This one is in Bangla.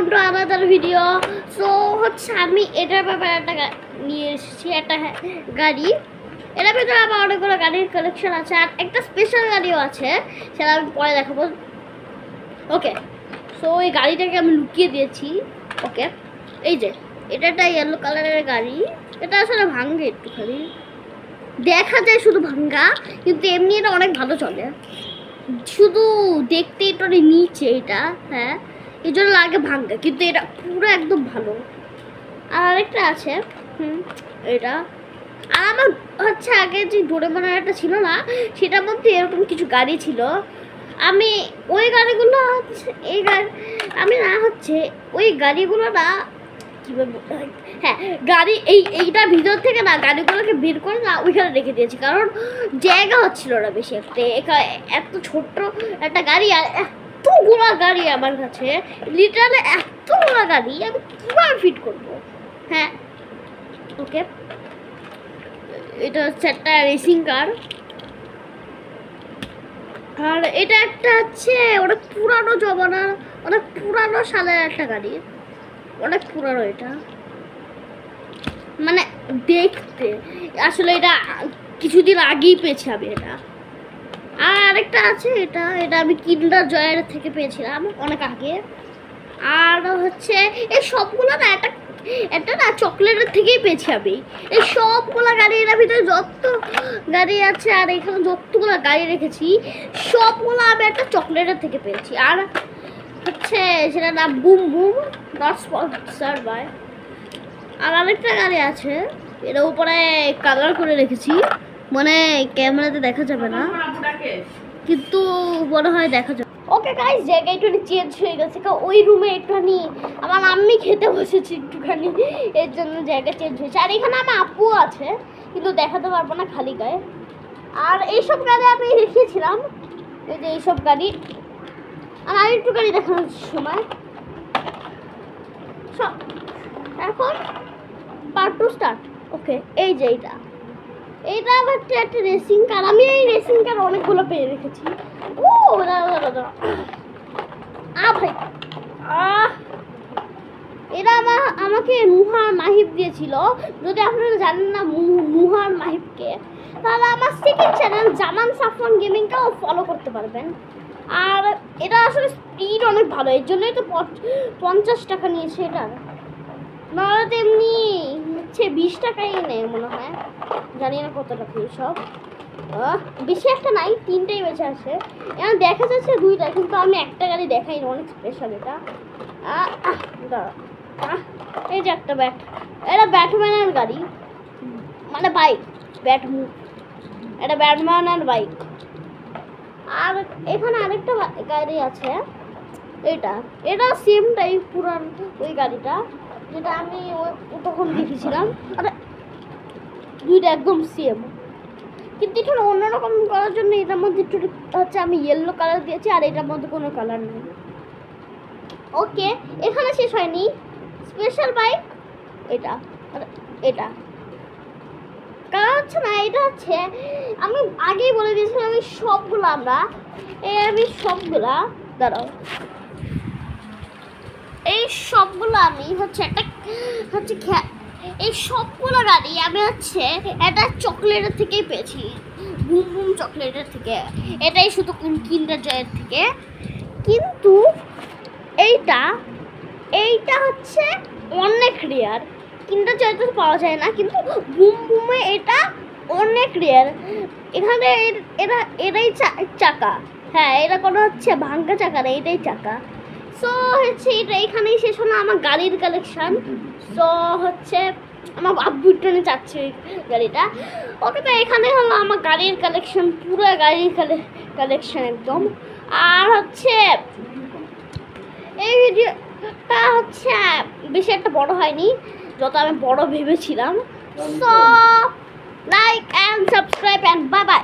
Welcome to another video. So হচ্ছে আমি এটার ব্যাপারে একটা নিয়ে এসেছি, একটা গাড়ি। এটার ভিতরে আমার অনেকগুলো গাড়ির কালেকশন আছে, আর একটা স্পেশাল গাড়িও আছে, সেটা আমি পরে দেখাবো। ওকে, সো এই গাড়িটাকে আমি লুকিয়ে দিয়েছি। ওকে, এই যে এটা একটা ইয়েলো কালারের গাড়ি। এটা আসলে ভাঙ্গে একটুখানি, দেখা যায় শুধু ভাঙ্গা, কিন্তু এমনি এটা অনেক ভালো চলে। শুধু দেখতে একটু নিচে এটা, হ্যাঁ এই জন্য লাগে ভাঙ্গা, কিন্তু এটা পুরো একদম ভালো। আর আরেকটা আছে, এটা। আর আমার হচ্ছে আগে যে ডোরেমনের একটা ছিল না, সেটার মধ্যে এরকম কিছু গাড়ি ছিল। আমি ওই গাড়িগুলো হচ্ছে এই গাড়ি আমি না হচ্ছে ওই গাড়িগুলো না কীভাবে, হ্যাঁ গাড়ি এইটার ভিতর থেকে না গাড়িগুলোকে বের করে না ওইখানে রেখে দিয়েছি, কারণ জায়গা হচ্ছিল না বেশি একটা। এত ছোট্ট একটা গাড়ি আর এতগুলো গাড়ি আমার কাছে, লিটারালি এতগুলো গাড়ি আমি কীভাবে ফিট করবো। হ্যাঁ ওকে, এটা হচ্ছে একটা রেসিং কার, আর এটা একটা হচ্ছে অনেক পুরানো জমানার, অনেক পুরানো সালের একটা গাড়ি, অনেক পুরানো। এটা মানে দেখতে আসলে এটা কিছুদিন আগেই পেয়েছি আমি এটা। আর আরেকটা আছে, এটা আমি কিন্ডার জয়ের থেকে পেয়েছিলাম অনেক আগে। আর হচ্ছে এই সবগুলো না একটা না চকলেটের থেকেই পেয়েছি আমি। এই সবগুলো গাড়ির ভিতরে যত গাড়ি আছে আর এখানে যতগুলো গাড়ি রেখেছি সবগুলো আমি একটা চকলেটের থেকে পেয়েছি। আর হচ্ছে সেটা নাম boom boom, not sponsor by. আর আরেকটা গাড়ি আছে, এটা উপরে কালার করে রেখেছি, মানে ক্যামেরাতে দেখা যাবে না, কিন্তু মনে হয় দেখা যাবে। ওকে গাইস, জায়গা একটু চেঞ্জ হয়ে গেছে, কারণ ওই রুমে একটুখানি আমার আম্মি খেতে বসেছি একটুখানি, এর জন্য জায়গা চেঞ্জ হয়েছে। আর এখানে আমার আপু আছে, কিন্তু দেখাতে পারবো না খালি গায়ে। আর এইসব গাড়ি আমি রেখেছিলাম, এই যে এইসব গাড়ি। আর আরেকটু গাড়ি দেখানোর সময় সব এখন পার্ট টু স্টার্ট। ওকে, এই যে এইটা আবার একটা রেসিং কার। আমি এই রেসিং কার অনেকগুলো পেয়ে রেখেছি। ও ভাই, এটা আমাকে মুহার মাহিব দিয়েছিল। যদি আপনারা জানেন না মুহার মাহিবকে, তাহলে আমার সেকেন্ড চ্যানেল জামান সাফওয়ান গেমিংটাও ফলো করতে পারবেন। আর এটা আসলে স্পিড অনেক ভালো, এর জন্যই তো 50 টাকা নিয়েছে এটার, নাহলে তো এমনি হচ্ছে 20 টাকাই নেয় মনে হয়, জানি না কত টাকা। সব বেশি একটা নাই, 3টাই বেঁচে আছে। এখন দেখা যাচ্ছে 2টা, কিন্তু আমি একটা গাড়ি দেখাইনি, অনেক স্পেশাল এটা। এই যে একটা এটা ব্যাটম্যানের গাড়ি, মানে বাইক, এটা ব্যাটম্যানের বাইক। আর এখানে আরেকটা গাড়ি আছে, এটা সেম টাইপ পুরান ওই গাড়িটা যেটা আমি তখন দেখেছিলাম। আরে 2টা একদম সেম, কিন্তু একটু অন্যরকম করার জন্য এটার মধ্যে একটু হচ্ছে আমি ইয়েলো কালার দিয়েছি, আর এটার মধ্যে কোনো কালার নেই। ওকে, এখানে শেষ হয়নি, স্পেশাল বাইক এটা কারণ হচ্ছে না, এটা হচ্ছে আমি আগেই বলে দিয়েছিলাম আমি সবগুলো দাঁড়াও, এই সবগুলো আমি হচ্ছে এই সবগুলো গাড়ি আমি হচ্ছে একটা চকলেটের থেকেই পেয়েছি, বুম বুম চকলেটের থেকে। এটাই শুধু কিন্ডার জয়ের থেকে, কিন্তু এইটা হচ্ছে অনেক রেয়ার। কিন্ডার জয় তো পাওয়া যায় না, কিন্তু বুম বুমে এটা অনেক রেয়ার। এখানে এটাই চাকা, হ্যাঁ এটা কোনো হচ্ছে ভাঙ্গা চাকা না, এটাই চাকা। সো হচ্ছে এটা এখানেই শেষ হলো আমার গাড়ির কালেকশান। সো হচ্ছে আমার আব্বুর ট্রেনে যাচ্ছে ওই গাড়িটা। ওকে, তো এখানে হলো আমার গাড়ির কালেকশান, পুরো গাড়ির কালেকশান একদম। আর হচ্ছে এই ভিডিওটা হচ্ছে বেশি একটা বড় হয়নি, যত আমি বড় ভেবেছিলাম। So like and subscribe and bye bye.